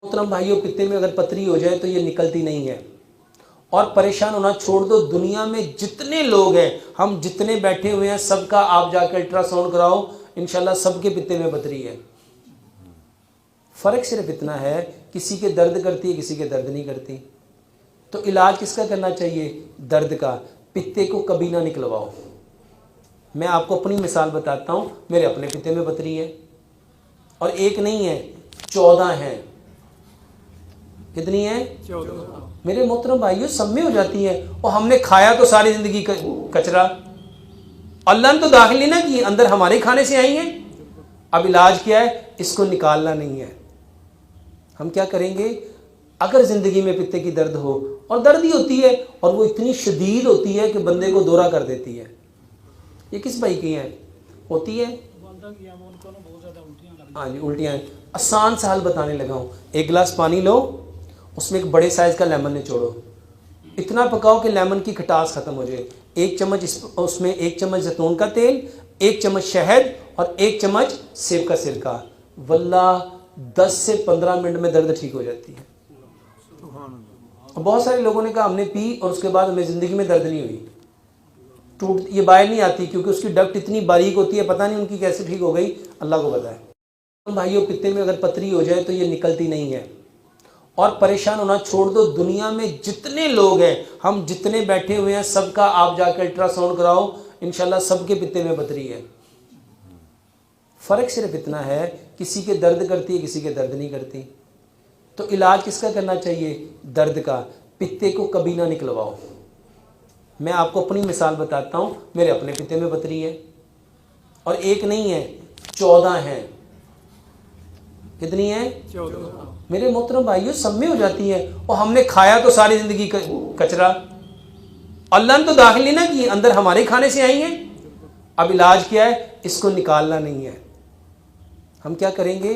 मोहतरम भाइयों, पित्ते में अगर पथरी हो जाए तो ये निकलती नहीं है। और परेशान होना छोड़ दो। दुनिया में जितने लोग हैं, हम जितने बैठे हुए हैं, सबका आप जाकर अल्ट्रासाउंड कराओ, इंशाल्लाह सबके पित्ते में पथरी है। फ़र्क सिर्फ इतना है, किसी के दर्द करती है, किसी के दर्द नहीं करती। तो इलाज किसका करना चाहिए? दर्द का। पित्ते को कभी ना निकलवाओ। मैं आपको अपनी मिसाल बताता हूँ। मेरे अपने पित्ते में पथरी है, और एक नहीं है, 14 है। कितनी है? 14। मेरे मोहतरम भाइयों, सब में हो जाती है। और हमने खाया तो सारी जिंदगी कचरा। अल्लाह ने तो दाखिल ही ना की, अंदर हमारे खाने से आई है। अब इलाज क्या है? इसको निकालना नहीं है। हम क्या करेंगे? अगर जिंदगी में पित्ते की दर्द हो, और दर्द ही होती है, और वो इतनी शदीद होती है कि बंदे को दौरा कर देती है। ये किस भाई की है? होती है। हाँ जी, उल्टियाँ। आसान सा हल बताने लगा हूँ। एक गिलास पानी लो, उसमें एक बड़े साइज का लेमन निचोड़ो। इतना पकाओ कि लेमन की खटास खत्म हो जाए। एक चम्मच उसमें 1 चम्मच जैतून का तेल, 1 चम्मच शहद और 1 चम्मच सेब का सिरका। वल्लाह 10 से 15 मिनट में दर्द ठीक हो जाती है। बहुत सारे लोगों ने कहा हमने पी और उसके बाद हमें ज़िंदगी में दर्द नहीं हुई। ये बाहर नहीं आती, क्योंकि उसकी डक्ट इतनी बारीक होती है, पता नहीं उनकी कैसे ठीक हो गई, अल्लाह को पता है। भाइयों, पित्ते में अगर पथरी हो जाए तो ये निकलती नहीं है। और परेशान होना छोड़ दो। दुनिया में जितने लोग हैं, हम जितने बैठे हुए हैं, सबका आप जाकर अल्ट्रासाउंड कराओ, इंशाल्लाह सबके पित्ते में पथरी है। फ़र्क सिर्फ इतना है, किसी के दर्द करती है, किसी के दर्द नहीं करती। तो इलाज किसका करना चाहिए? दर्द का। पित्ते को कभी ना निकलवाओ। मैं आपको अपनी मिसाल बताता हूँ। मेरे अपने पित्ते में पथरी है, और एक नहीं है, 14 है। कितनी है? 14। मेरे मोहतरम भाइयों, सब में हो जाती है। और हमने खाया तो सारी जिंदगी कचरा। अल्लाह ने तो दाखिल ही ना की, अंदर हमारे खाने से आई है। अब इलाज क्या है? इसको निकालना नहीं है। हम क्या करेंगे?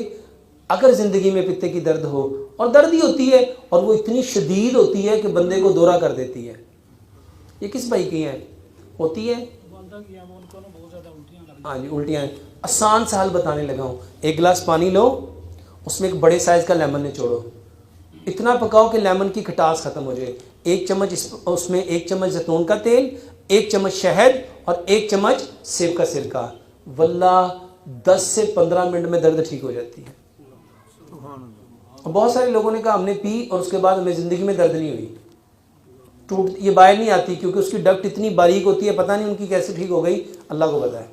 अगर जिंदगी में पित्ते की दर्द हो, और दर्द ही होती है, और वो इतनी शदीद होती है कि बंदे को दौरा कर देती है। ये किस भाई की है? होती है। हाँ जी, उल्टियाँ। आसान सा हल बताने लगा हूँ। एक गिलास पानी लो, उसमें एक बड़े साइज का लेमन निचोड़ो। इतना पकाओ कि लेमन की खटास खत्म हो जाए। 1 चम्मच उसमें 1 चम्मच जैतून का तेल, 1 चम्मच शहद और 1 चम्मच सेब का सिरका। वल्लाह 10 से 15 मिनट में दर्द ठीक हो जाती है। बहुत सारे लोगों ने कहा हमने पी और उसके बाद हमें ज़िंदगी में दर्द नहीं हुई। ये बाहर नहीं आती, क्योंकि उसकी डक्ट इतनी बारीक होती है, पता नहीं उनकी कैसे ठीक हो गई, अल्लाह को पता है।